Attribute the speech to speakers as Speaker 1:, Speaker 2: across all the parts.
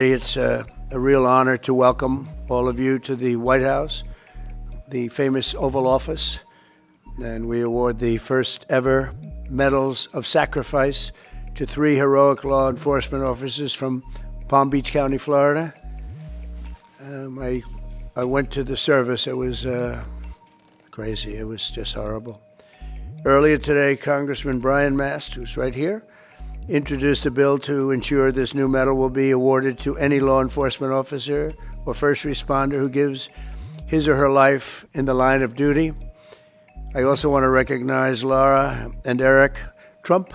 Speaker 1: It's a real honor to welcome all of you to the White House, the famous Oval Office, and we award the first ever Medals of Sacrifice to 3 heroic law enforcement officers from Palm Beach County, Florida. I went to the service. It was crazy. It was just horrible. Earlier today, Congressman Brian Mast, who's right here, introduced a bill to ensure this new medal will be awarded to any law enforcement officer or first responder who gives his or her life in the line of duty. I also want to recognize Laura and Eric Trump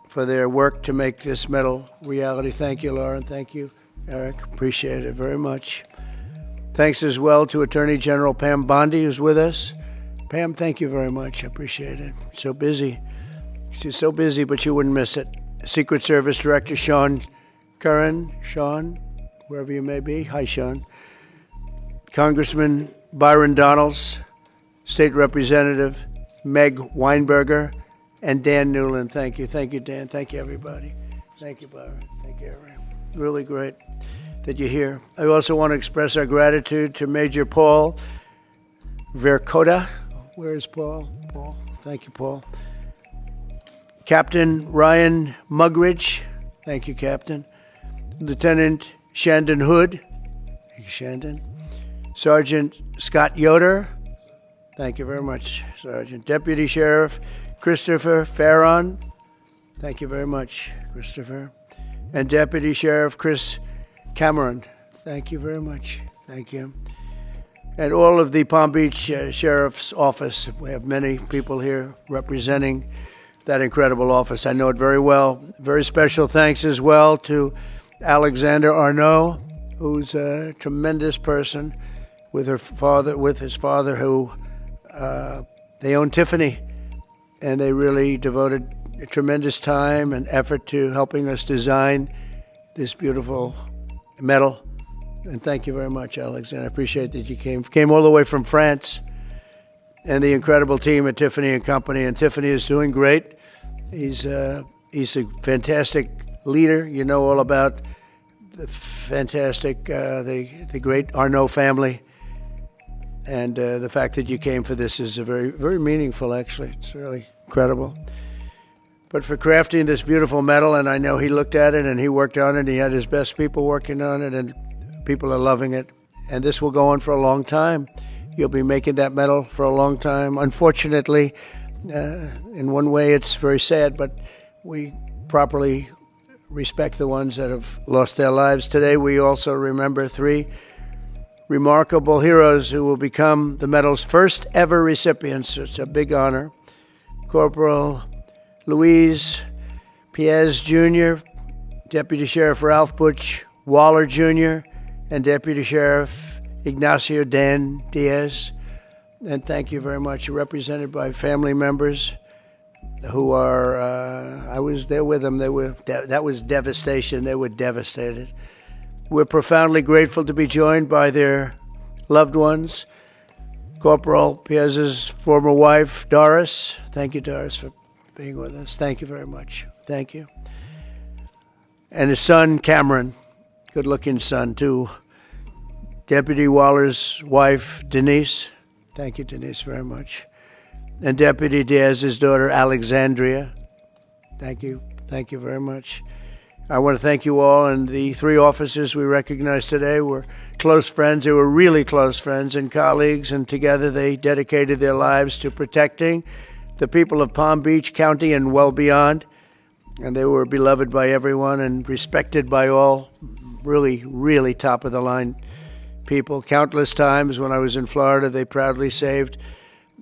Speaker 1: for their work to make this medal reality. Thank you, Laura, and thank you, Eric. Appreciate it very much. Thanks as well to Attorney General Pam Bondi, who's with us. Pam, thank you very much. I appreciate it. So busy. She's so busy, but you wouldn't miss it. Secret Service Director Sean Curran. Sean, wherever you may be. Hi, Sean. Congressman Byron Donalds, State Representative Meg Weinberger, and Dan Newland. Thank you. Thank you, Dan. Thank you, everybody. Thank you, Byron. Thank you, everyone. Really great that you're here. I also want to express our gratitude to Major Paul Vercoda. Where is Paul? Paul. Thank you, Paul. Captain Ryan Mugridge. Thank you, Captain. Lieutenant Shandon Hood. Thank you, Shandon. Sergeant Scott Yoder. Thank you very much, Sergeant. Deputy Sheriff Christopher Farron. Thank you very much, Christopher. And Deputy Sheriff Chris Cameron. Thank you very much. Thank you. And all of the Palm Beach Sheriff's Office. We have many people here representing that incredible office. I know it very well. Very special thanks as well to Alexander Arnault, who's a tremendous person with his father, who they own Tiffany, and they really devoted a tremendous time and effort to helping us design this beautiful medal. And thank you very much, Alexander. I appreciate that you came all the way from France, and the incredible team at Tiffany and Company. And Tiffany is doing great. He's a fantastic leader. You know all about the fantastic, the great Arnault family. And the fact that you came for this is very, very meaningful, actually. It's really incredible. But for crafting this beautiful medal, and I know he looked at it and he worked on it, and he had his best people working on it, and people are loving it. And this will go on for a long time. You'll be making that medal for a long time. Unfortunately, in one way it's very sad, but we properly respect the ones that have lost their lives. Today we also remember 3 remarkable heroes who will become the medal's first ever recipients. It's a big honor. Corporal Luis Piez Jr., Deputy Sheriff Ralph Butch Waller Jr., and Deputy Sheriff Ignacio Dan Diaz. And thank you very much. You're represented by family members who are, I was there with them. That was devastation. They were devastated. We're profoundly grateful to be joined by their loved ones. Corporal Piez's former wife, Doris. Thank you, Doris, for being with us. Thank you very much. Thank you. And his son, Cameron. Good-looking son, too. Deputy Waller's wife, Denise. Thank you, Denise, very much. And Deputy Diaz's daughter, Alexandria. Thank you. Thank you very much. I want to thank you all, and the 3 officers we recognize today were close friends. They were really close friends and colleagues, and together they dedicated their lives to protecting the people of Palm Beach County and well beyond. And they were beloved by everyone and respected by all. Really, really top-of-the-line people. Countless times when I was in Florida, they proudly saved.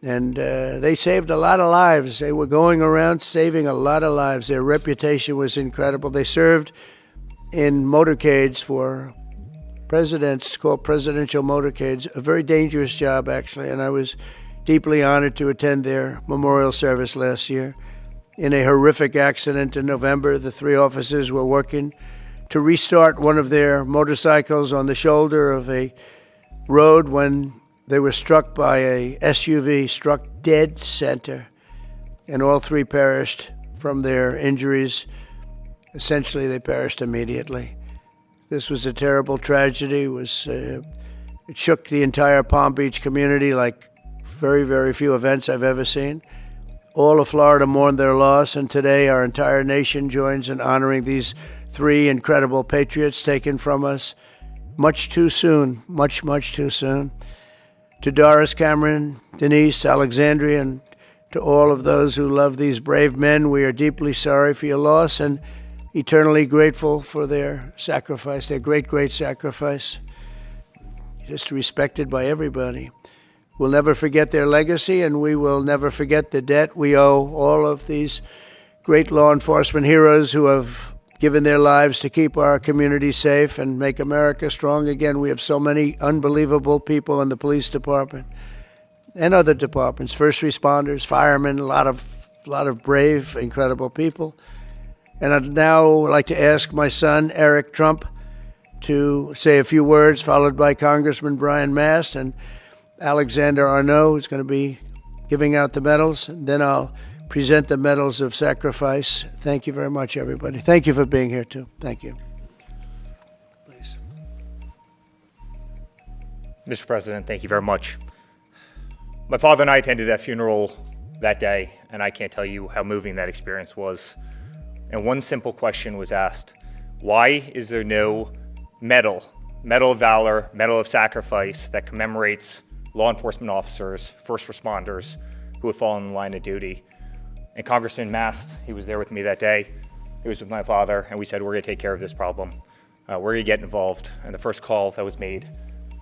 Speaker 1: And they saved a lot of lives. They were going around saving a lot of lives. Their reputation was incredible. They served in motorcades for presidents, called presidential motorcades, a very dangerous job, actually. And I was deeply honored to attend their memorial service last year. In a horrific accident in November, the 3 officers were working to restart one of their motorcycles on the shoulder of a road when they were struck by a SUV, struck dead center, and all 3 perished from their injuries. Essentially, they perished immediately. This was a terrible tragedy. It shook the entire Palm Beach community like very, very few events I've ever seen. All of Florida mourned their loss, and today our entire nation joins in honoring these three incredible patriots taken from us much too soon, much, much too soon. To Doris, Cameron, Denise, Alexandria, and to all of those who love these brave men, we are deeply sorry for your loss and eternally grateful for their sacrifice, their great, great sacrifice, just respected by everybody. We'll never forget their legacy, and we will never forget the debt we owe all of these great law enforcement heroes who have given their lives to keep our community safe and make America strong again. We have so many unbelievable people in the police department and other departments, first responders, firemen, a lot of brave, incredible people. And I'd now like to ask my son, Eric Trump, to say a few words, followed by Congressman Brian Mast and Alexander Arnault, who's going to be giving out the medals. And then I'll present the medals of sacrifice. Thank you very much, everybody. Thank you for being here, too. Thank you. Please.
Speaker 2: Mr. President, thank you very much. My father and I attended that funeral that day, and I can't tell you how moving that experience was. And one simple question was asked: why is there no medal of valor, medal of sacrifice that commemorates law enforcement officers, first responders who have fallen in the line of duty? And Congressman Mast, he was there with me that day. He was with my father, and we said, we're going to take care of this problem. We're going to get involved. And the first call that was made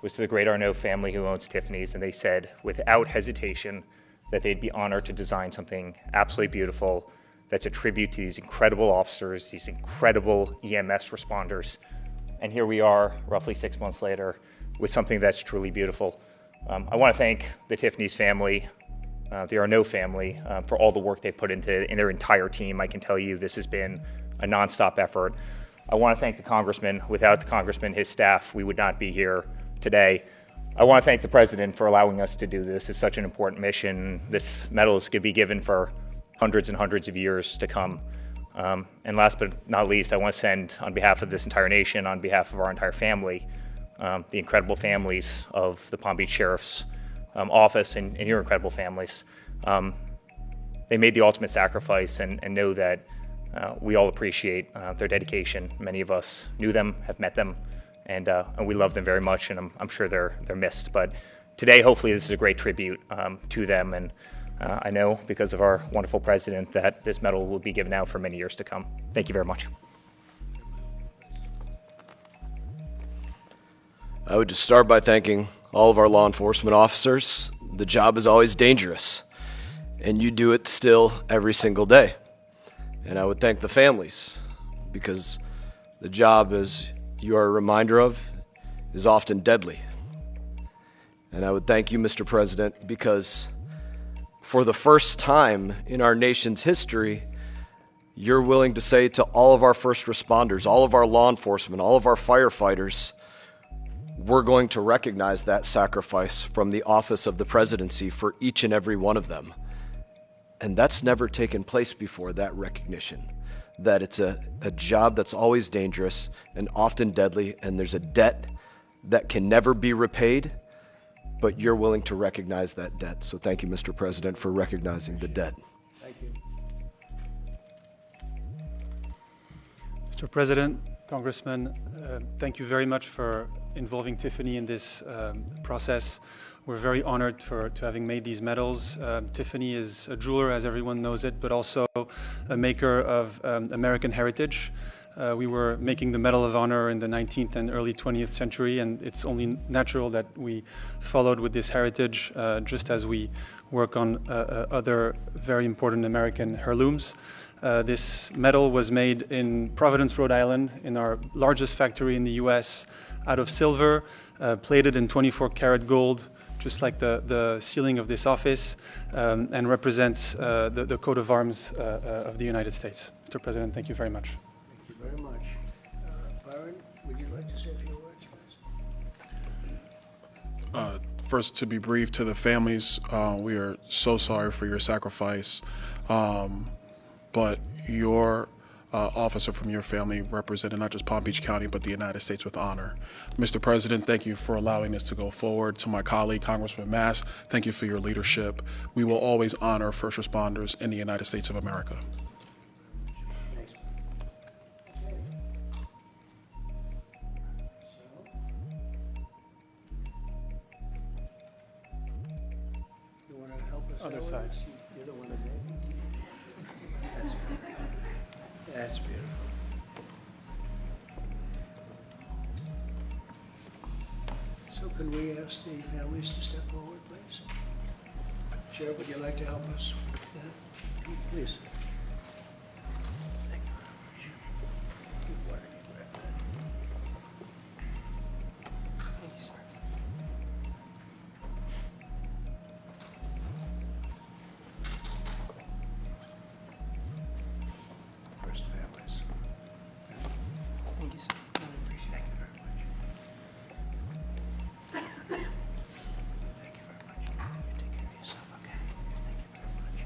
Speaker 2: was to the great Arnault family who owns Tiffany's, and they said, without hesitation, that they'd be honored to design something absolutely beautiful that's a tribute to these incredible officers, these incredible EMS responders. And here we are, roughly 6 months later, with something that's truly beautiful. I want to thank the Tiffany's family, the Arnault family, for all the work they've put into in their entire team. I can tell you this has been a nonstop effort. I want to thank the Congressman. Without the Congressman, his staff, we would not be here today. I want to thank the President for allowing us to do this. It's such an important mission. This medal is going to be given for hundreds and hundreds of years to come. And last but not least, I want to send, on behalf of this entire nation, on behalf of our entire family, the incredible families of the Palm Beach Sheriff's Office and your incredible families. They made the ultimate sacrifice, and know that we all appreciate their dedication. Many of us knew them, have met them, and we love them very much, and I'm sure they're missed. But today, hopefully, this is a great tribute to them, and I know, because of our wonderful president, that this medal will be given out for many years to come. Thank you very much.
Speaker 3: I would just start by thanking all of our law enforcement officers. The job is always dangerous, and you do it still every single day. And I would thank the families, because the job, as you are a reminder of, is often deadly. And I would thank you, Mr. President, because for the first time in our nation's history, you're willing to say to all of our first responders, all of our law enforcement, all of our firefighters, we're going to recognize that sacrifice from the office of the presidency for each and every one of them. And that's never taken place before, that recognition, that it's a job that's always dangerous and often deadly, and there's a debt that can never be repaid, but you're willing to recognize that debt. So thank you, Mr. President, for recognizing the debt.
Speaker 1: Thank you.
Speaker 4: Mr. President, Congressman, thank you very much for involving Tiffany in this process. We're very honored to having made these medals. Tiffany is a jeweler, as everyone knows it, but also a maker of American heritage. We were making the Medal of Honor in the 19th and early 20th century, and it's only natural that we followed with this heritage, just as we work on other very important American heirlooms. This medal was made in Providence, Rhode Island, in our largest factory in the US, out of silver, plated in 24-karat gold, just like the ceiling of this office, and represents the coat of arms of the United States. Mr. President, thank you very much.
Speaker 1: Thank you very much. Byron, would you like to say a few words, please?
Speaker 5: First, to be brief, to the families, we are so sorry for your sacrifice, but your officer from your family represented not just Palm Beach County, but the United States with honor. Mr. President, thank you for allowing this to go forward. To my colleague, Congressman Mass, thank you for your leadership. We will always honor first responders in the United States of America.
Speaker 1: You want to help us
Speaker 4: Other
Speaker 1: out with
Speaker 4: side.
Speaker 1: this? You're the one that did. That's beautiful. So can we ask the families to step forward, please? Sheriff, would you like to help us with that? Please. Thank you very much. Why don't you grab that? Thank you, sir. First families.
Speaker 6: Thank you, sir. Really appreciate it.
Speaker 1: Thank you very much. Thank you very much. You take care of yourself, okay? Thank you very much.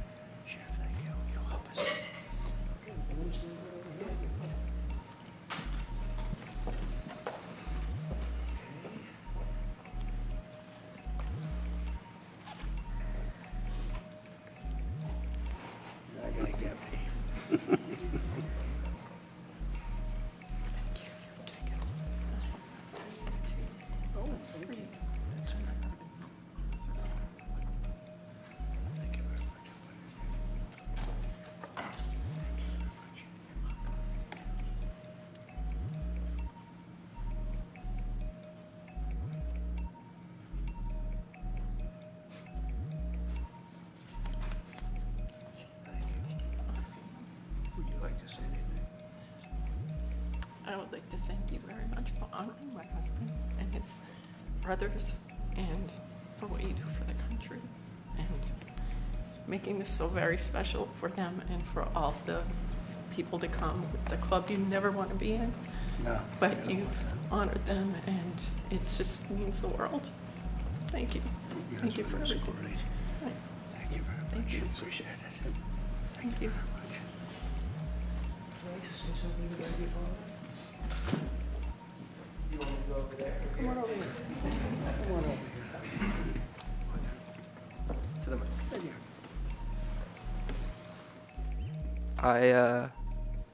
Speaker 1: Sheriff, thank you. You'll help us. Okay, you want to stand right over here? Okay. You're not gonna get me. Take it. Oh, thank you. That's fine. Thank you very much. Thank you. Would you like to say anything?
Speaker 6: I would like to thank you very much for honoring my husband and his brothers and for what you do for the country and making this so very special for them and for all the people to come. It's a club you never want to be in,
Speaker 1: No.
Speaker 6: but
Speaker 1: I don't
Speaker 6: you've
Speaker 1: want that.
Speaker 6: honored them and it just means the world. Thank you.
Speaker 1: You
Speaker 6: Thank
Speaker 1: guys
Speaker 6: you
Speaker 1: were
Speaker 6: for
Speaker 1: just
Speaker 6: everything.
Speaker 1: great. Thank you very much.
Speaker 6: Thank you.
Speaker 1: Appreciate it.
Speaker 6: Thank you.
Speaker 1: Very much. Would you like to say something about your father? You want to go over there?
Speaker 6: Come on over here.
Speaker 1: Come on over here.
Speaker 7: To the mic.
Speaker 1: Right here.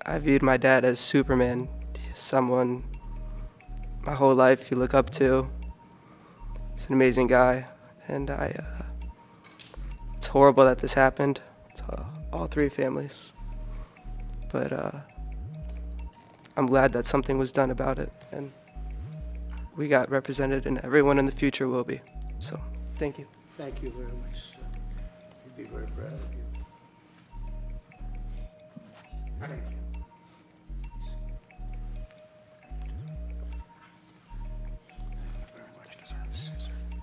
Speaker 7: I viewed my dad as Superman, someone my whole life you look up to. He's an amazing guy, and it's horrible that this happened to all three families. But I'm glad that something was done about it, and we got represented, and everyone in the future will be. So, thank you.
Speaker 1: Thank you very much. Sir. We'd be very proud of you. Thank you. Thank you very much, sir.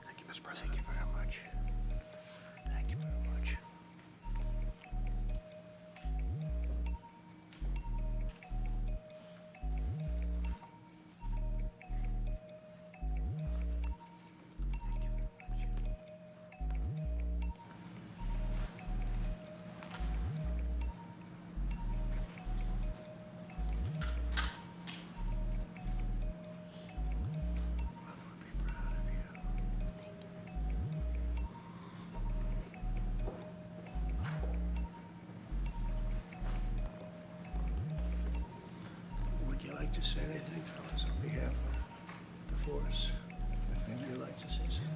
Speaker 1: Thank you, Mr. President. Thank you very much. Thank you very much. Mother would be proud of you. Would you like to say anything, fellas, on behalf of the force? Would you like to say something?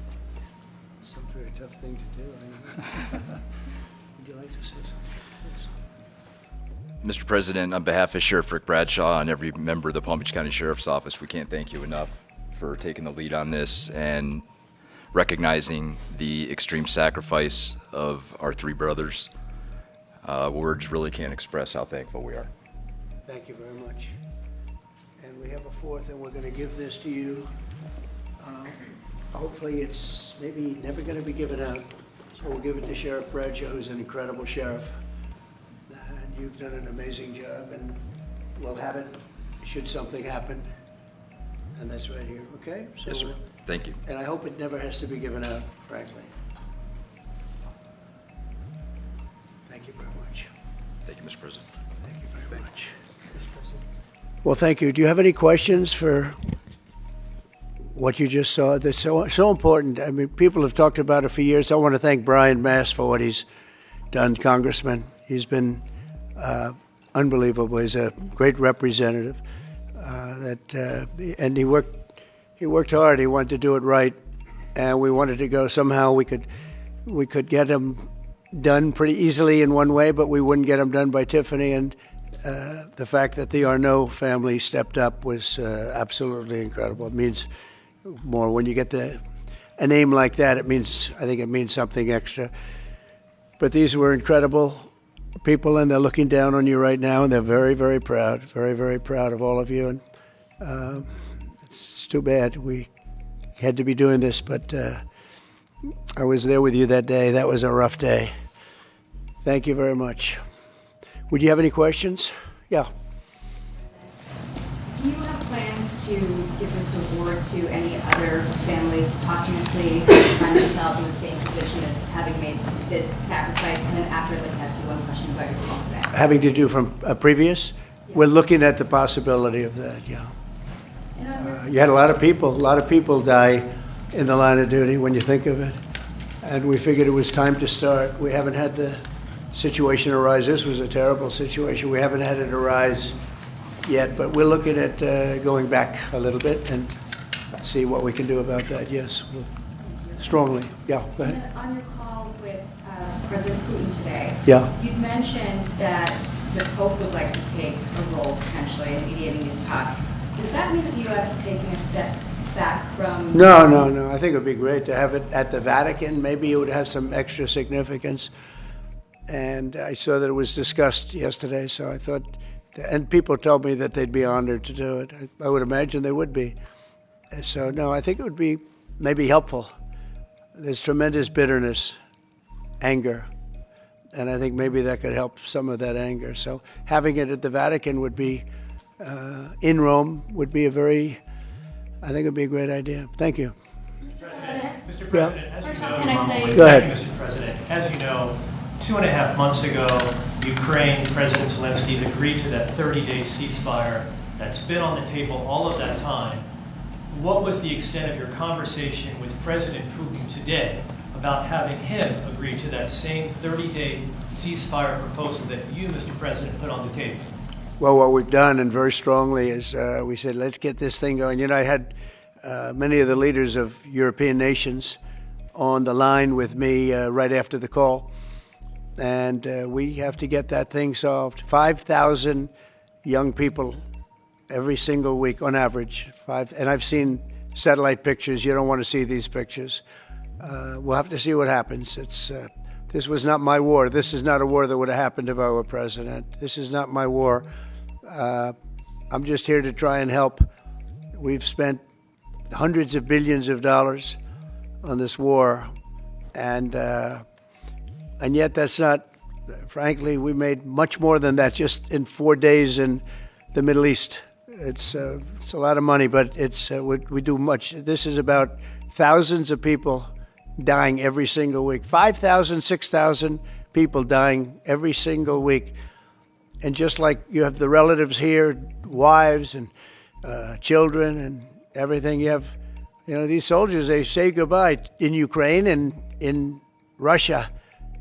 Speaker 1: It's a very tough thing to do, I know. Would you like to say something, please?
Speaker 8: Mr. President, on behalf of Sheriff Rick Bradshaw and every member of the Palm Beach County Sheriff's Office, we can't thank you enough for taking the lead on this and recognizing the extreme sacrifice of our three brothers. Words really can't express how thankful we are.
Speaker 1: Thank you very much. And we have a fourth, and we're going to give this to you. Hopefully, it's maybe never going to be given out. So we'll give it to Sheriff Bradshaw, who's an incredible sheriff. And you've done an amazing job, and we'll have it should something happen. And that's right here, okay? So,
Speaker 8: Yes, sir. Thank you.
Speaker 1: And I hope it never has to be given out, frankly. Thank you very much.
Speaker 8: Thank you, Mr. President.
Speaker 1: Thank you very much. Well, thank you. Do you have any questions for what you just saw? That's so important. I mean, people have talked about it for years. I want to thank Brian Mass for what he's done, Congressman. He's been unbelievable. He's a great representative. And he worked hard. He wanted to do it right, and we wanted to go somehow. We could get him done pretty easily in one way, but we wouldn't get him done by Tiffany. And the fact that the Arnault family stepped up was absolutely incredible. It means more when you get a name like that. I think it means something extra. But these were incredible people, and they're looking down on you right now, and they're very, very proud, very, very proud of all of you. And it's too bad we had to be doing this, but I was there with you that day. That was a rough day. Thank you very much. Would you have any questions? Yeah.
Speaker 9: Do you have plans to give this award to any other families posthumously who find themselves in the same position as having made this sacrifice? And then after the test, one question about your call today.
Speaker 1: Having to do from a previous? Yeah. We're looking at the possibility of that, yeah. You had a lot of people die in the line of duty when you think of it. And we figured it was time to start. We haven't had the situation arise. This was a terrible situation. We haven't had it arise yet, but we're looking at going back a little bit and see what we can do about that. Yes, strongly. Yeah, go ahead.
Speaker 9: On your call with President Putin today,
Speaker 1: yeah,
Speaker 9: you'd mentioned that the Pope would like to take a role potentially in mediating these talks. Does that mean that the U.S. is taking a step back from...
Speaker 1: No. I think it would be great to have it at the Vatican. Maybe it would have some extra significance. And I saw that it was discussed yesterday, so I thought... And people told me that they'd be honored to do it. I would imagine they would be. So, no, I think it would be maybe helpful. There's tremendous bitterness, anger, and I think maybe that could help some of that anger. So having it at the Vatican would be, in Rome, would be I think it would be a great idea. Thank you.
Speaker 10: Mr. President, as you know,
Speaker 9: can I say...
Speaker 1: Go ahead.
Speaker 10: Mr. President, as you know, 2.5 months ago, Ukraine, President Zelensky agreed to that 30-day ceasefire that's been on the table all of that time. What was the extent of your conversation with President Putin today about having him agree to that same 30-day ceasefire proposal that you, Mr. President, put on the table?
Speaker 1: Well, what we've done, and very strongly, is we said, let's get this thing going. You know, I had many of the leaders of European nations on the line with me right after the call. And we have to get that thing solved. 5,000 young people every single week on average. And I've seen satellite pictures. You don't want to see these pictures. We'll have to see what happens. This was not my war. This is not a war that would have happened if I were president. This is not my war. I'm just here to try and help. We've spent hundreds of billions of dollars on this war, and yet that's not, frankly, we made much more than that just in 4 days in the Middle East. It's a lot of money, but we do much. This is about thousands of people dying every single week. 5,000, 6,000 people dying every single week. And just like you have the relatives here, wives and children and everything, you have, these soldiers, they say goodbye in Ukraine and in Russia,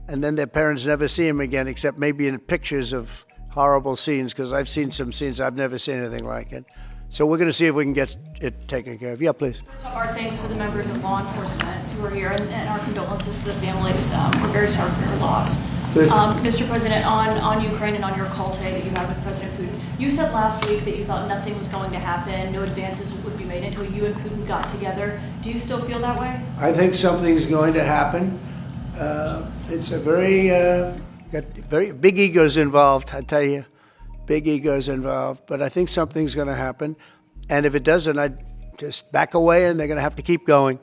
Speaker 1: and then their parents never see them again, except maybe in pictures of horrible scenes, because I've seen some scenes, I've never seen anything like it. So we're going to see if we can get it taken care of. Yeah, please.
Speaker 11: So our thanks to the members of law enforcement who are here, and our condolences to the families. We're very sorry for your loss. Mr. President, on Ukraine and on your call today that you had with President Putin, you said last week that you thought nothing was going to happen, no advances would be made until you and Putin got together. Do you still feel that way?
Speaker 1: I think something's going to happen. It's a got very big egos involved, I tell you. Big egos involved, but I think something's going to happen. And if it doesn't, I'd just back away, and they're going to have to keep going.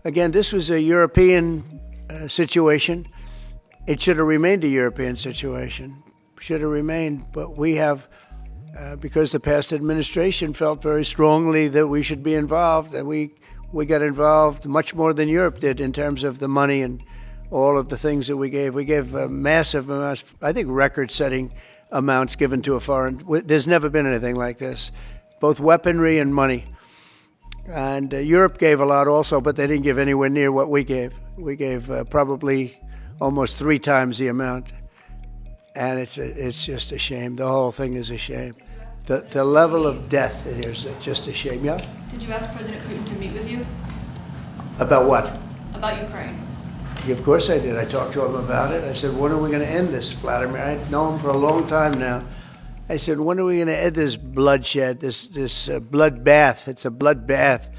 Speaker 1: Again, this was a European situation. It should have remained a European situation. Should have remained, but we have, because the past administration felt very strongly that we should be involved, and we got involved much more than Europe did in terms of the money and all of the things that we gave. We gave a massive, I think, record-setting amounts given to a foreign. There's never been anything like this, both weaponry and money. And Europe gave a lot also, but they didn't give anywhere near what we gave. We gave probably almost 3 times the amount. And it's just a shame. The whole thing is a shame. The level of death here is just a shame. Yeah?
Speaker 11: Did you ask President Putin to meet with you
Speaker 1: About what?
Speaker 11: about Ukraine?
Speaker 1: Yeah, of course I did. I talked to him about it. I said, when are we going to end this, Vladimir? I know him for a long time now. I said, when are we going to end this bloodshed, this bloodbath? It's a bloodbath.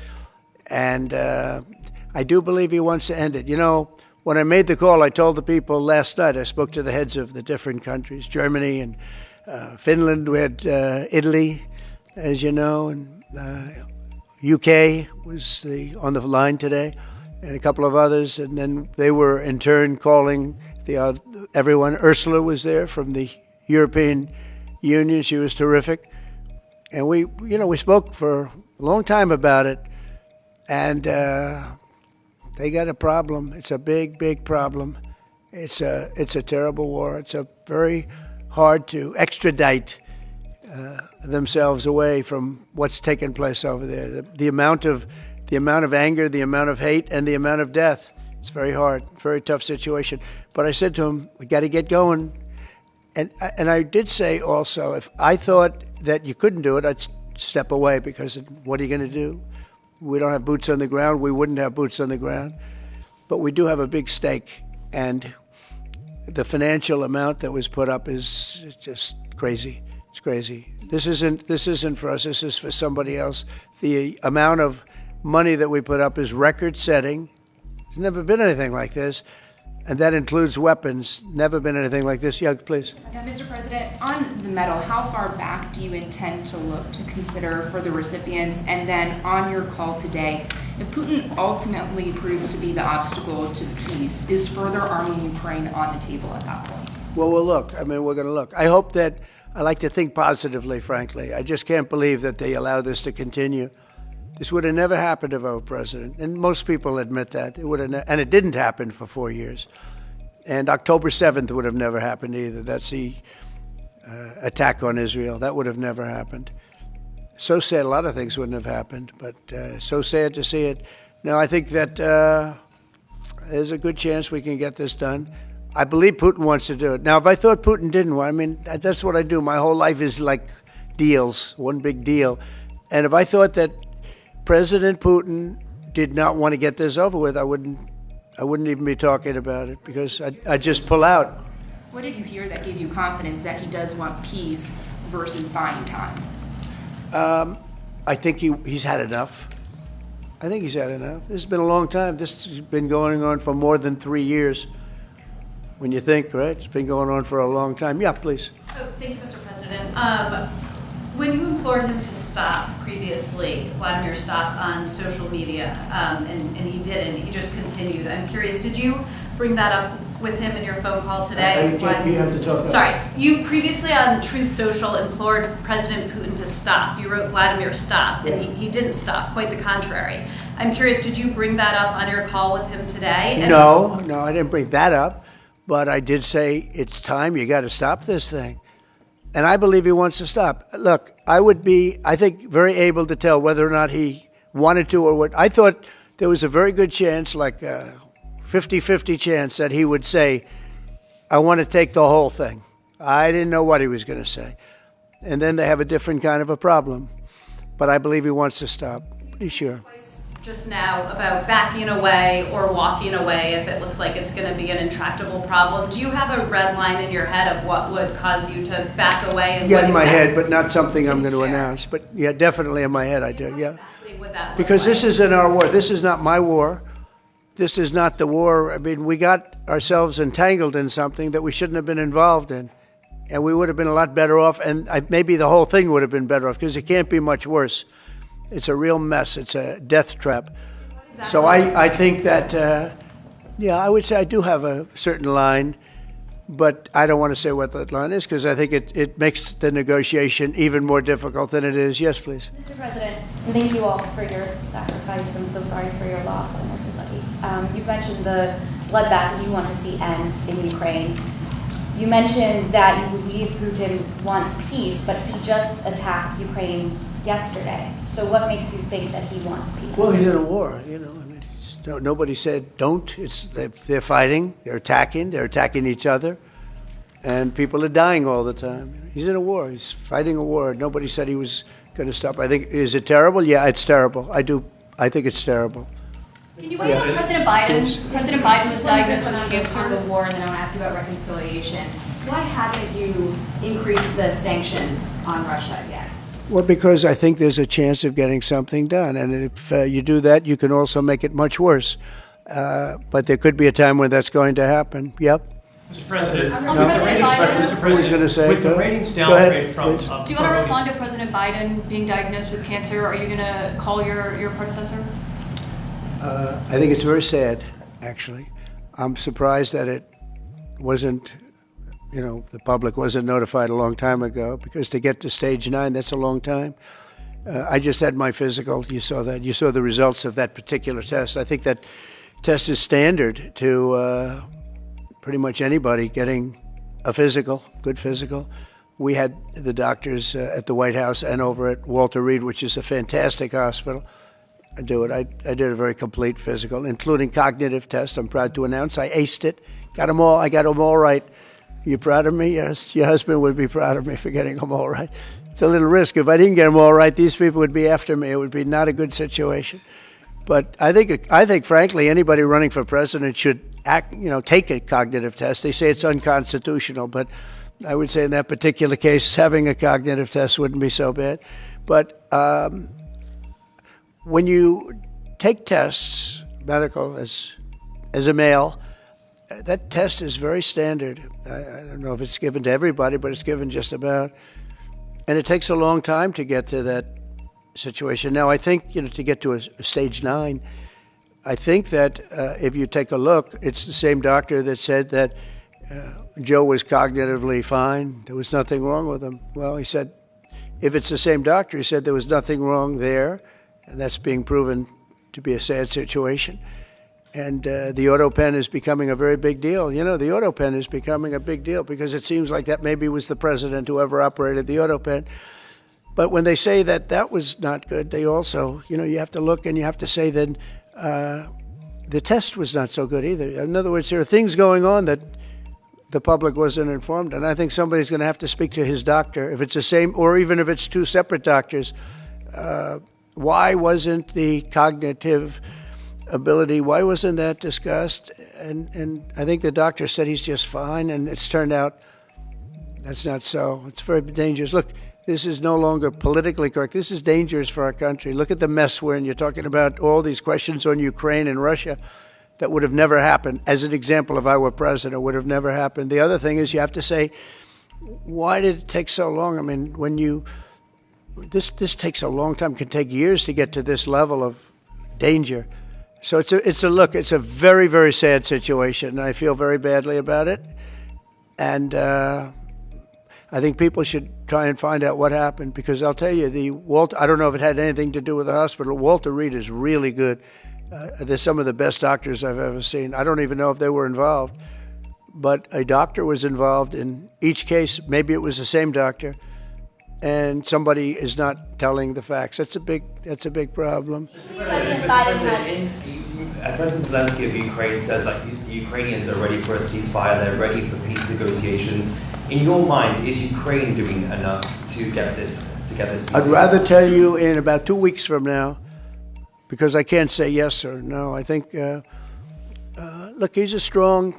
Speaker 1: And I do believe he wants to end it. You know, when I made the call, I told the people last night, I spoke to the heads of the different countries, Germany and Finland. We had Italy, as you know, and UK was on the line today, and a couple of others. And then they were in turn calling everyone. Ursula was there from the European Union. She was terrific. And we spoke for a long time about it. And they got a problem. It's a big, big problem. It's a terrible war. It's a very hard to extradite themselves away from what's taken place over there. The amount of anger, the amount of hate, and the amount of death. It's very hard, very tough situation. But I said to him, we got to get going. And I did say also, if I thought that you couldn't do it, I'd step away, because what are you going to do? We don't have boots on the ground. We wouldn't have boots on the ground. But we do have a big stake. And the financial amount that was put up is just crazy. It's crazy. This isn't for us. This is for somebody else. The amount of money that we put up is record-setting. There's never been anything like this. And that includes weapons. Never been anything like this. Yeah, please.
Speaker 9: Now, Mr. President, on the medal, how far back do you intend to look to consider for the recipients? And then on your call today, if Putin ultimately proves to be the obstacle to peace, is further arming Ukraine on the table at that point?
Speaker 1: Well, we'll look. I mean, we're going to look. I hope that, I like to think positively, frankly. I just can't believe that they allow this to continue. This would have never happened if I were president, and most people admit that. It would have, and it didn't happen for 4 years. And October 7th would have never happened either. That's the attack on Israel. That would have never happened. So sad, a lot of things wouldn't have happened, but so sad to see it. No, I think that there's a good chance we can get this done. I believe Putin wants to do it. Now, if I thought Putin didn't want, I mean, that's what I do. My whole life is like deals, one big deal. And if I thought that President Putin did not want to get this over with, I wouldn't even be talking about it, because I'd just pull out.
Speaker 9: What did you hear that gave you confidence that he does want peace versus buying time?
Speaker 1: I think he's had enough. I think he's had enough. This has been a long time. This has been going on for more than 3 years. When you think, right? It's been going on for a long time. Yeah, please.
Speaker 12: Oh, thank you, Mr. President. When you implored him to stop previously, Vladimir stopped on social media, and he didn't. He just continued. I'm curious, did you bring that up with him in your phone call today?
Speaker 1: You have to talk.
Speaker 12: Sorry, you previously on Truth Social implored President Putin to stop. You wrote Vladimir stop, and he didn't stop, quite the contrary. I'm curious, did you bring that up on your call with him today?
Speaker 1: No, I didn't bring that up, but I did say it's time, you got to stop this thing. And I believe he wants to stop. Look, I would be, I think, very able to tell whether or not he wanted to or what. I thought there was a very good chance, like a 50-50 chance, that he would say, I want to take the whole thing. I didn't know what he was going to say. And then they have a different kind of a problem. But I believe he wants to stop. Pretty sure.
Speaker 12: Just now about backing away or walking away if it looks like it's going to be an intractable problem. Do you have a red line in your head of what would cause you to back away? And
Speaker 1: yeah, in my head, but not something I'm going to announce. But yeah, definitely in my head I do, yeah.
Speaker 12: Exactly would that look
Speaker 1: because
Speaker 12: like?
Speaker 1: This isn't our war. This is not my war. This is not the war. I mean, we got ourselves entangled in something that we shouldn't have been involved in. And we would have been a lot better off, and maybe the whole thing would have been better off, because it can't be much worse. It's a real mess. It's a death trap. Exactly. So I think that, I would say I do have a certain line, but I don't want to say what that line is, because I think it makes the negotiation even more difficult than it is. Yes, please.
Speaker 13: Mr. President, thank you all for your sacrifice. I'm so sorry for your loss and everybody. You've mentioned the bloodbath that you want to see end in Ukraine. You mentioned that you believe Putin wants peace, but he just attacked Ukraine yesterday. So what makes you think that he wants peace?
Speaker 1: Well, he's in a war, you know. I mean, nobody said don't. They're fighting, they're attacking each other, and people are dying all the time. He's in a war. He's fighting a war. Nobody said he was going to stop. I think, is it terrible? Yeah, it's terrible. I think it's terrible.
Speaker 11: Can you weigh in on President Biden? President Biden was diagnosed with cancer.
Speaker 9: The war, and then I want to ask you about reconciliation. Why haven't you increased the sanctions on Russia yet?
Speaker 1: Well, because I think there's a chance of getting something done. And if you do that, you can also make it much worse. But there could be a time when that's going to happen. Yep.
Speaker 10: Mr. President,
Speaker 1: Who's going to say
Speaker 10: with the ratings downgrade from...
Speaker 11: Do you want to respond to President Biden being diagnosed with cancer? Are you going to call your predecessor?
Speaker 1: I think it's very sad, actually. I'm surprised that it wasn't, the public wasn't notified a long time ago, because to get to stage 9, that's a long time. I just had my physical. You saw that. You saw the results of that particular test. I think that test is standard to pretty much anybody getting a physical, good physical. We had the doctors at the White House and over at Walter Reed, which is a fantastic hospital, do it. I did a very complete physical, including cognitive tests. I'm proud to announce I aced it. Got them all. I got them all right. You proud of me? Yes. Your husband would be proud of me for getting them all right. It's a little risk. If I didn't get them all right, these people would be after me. It would be not a good situation. But I think, frankly, anybody running for president should take a cognitive test. They say it's unconstitutional, but I would say in that particular case, having a cognitive test wouldn't be so bad. But when you take tests, medical, as a male, that test is very standard. I don't know if it's given to everybody, but it's given just about. And it takes a long time to get to that situation. Now, I think, to get to a stage 9, I think that if you take a look, it's the same doctor that said that Joe was cognitively fine. There was nothing wrong with him. Well, he said, if it's the same doctor, he said there was nothing wrong there. And that's being proven to be a sad situation. And the auto pen is becoming a very big deal. The auto pen is becoming a big deal because it seems like that maybe was the president who ever operated the auto pen. But when they say that was not good, they also, you have to look and you have to say then the test was not so good either. In other words, there are things going on that the public wasn't informed. And I think somebody's going to have to speak to his doctor. If it's the same, or even if it's two separate doctors, why wasn't the cognitive ability, why wasn't that discussed? And I think the doctor said he's just fine, and it's turned out that's not so. It's very dangerous. Look, this is no longer politically correct. This is dangerous for our country. Look at the mess we're in. You're talking about all these questions on Ukraine and Russia that would have never happened. As an example, if I were president, would have never happened. The other thing is you have to say, why did it take so long? I mean, when this takes a long time, can take years to get to this level of danger. So it's a very, very sad situation, and I feel very badly about it. And I think people should try and find out what happened, because I'll tell you, I don't know if it had anything to do with the hospital. Walter Reed is really good. They're some of the best doctors I've ever seen. I don't even know if they were involved, but a doctor was involved in each case. Maybe it was the same doctor, and somebody is not telling the facts. That's a big problem.
Speaker 14: President Zelensky of Ukraine says that the Ukrainians are ready for a ceasefire, they're ready for peace negotiations. In your mind, is Ukraine doing enough to get this peace?
Speaker 1: I'd rather tell you in about 2 weeks from now, because I can't say yes or no. I think, look, he's a strong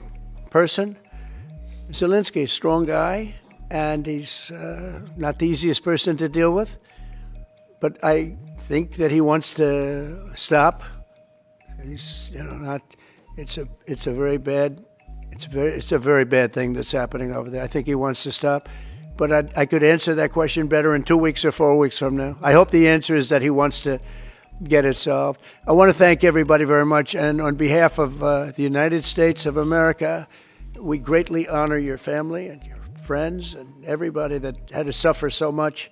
Speaker 1: person. Zelensky, a strong guy, and he's not the easiest person to deal with. But I think that he wants to stop. He's, not. It's a very bad thing that's happening over there. I think he wants to stop. But I could answer that question better in 2 weeks or 4 weeks from now. I hope the answer is that he wants to get it solved. I want to thank everybody very much. And on behalf of the United States of America, we greatly honor your family and your friends and everybody that had to suffer so much.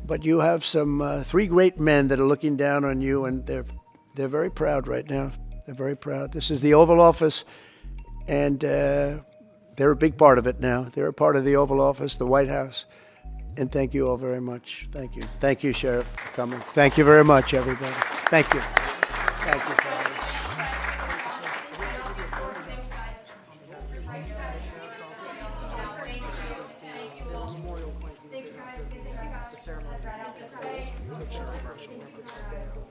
Speaker 1: But you have some 3 great men that are looking down on you, and they're very proud right now. They're very proud. This is the Oval Office, and they're a big part of it now. They're a part of the Oval Office, the White House. And thank you all very much. Thank you. Thank you, Sheriff, for coming. Thank you very much, everybody. Thank you. Thank you.
Speaker 5: Thank you.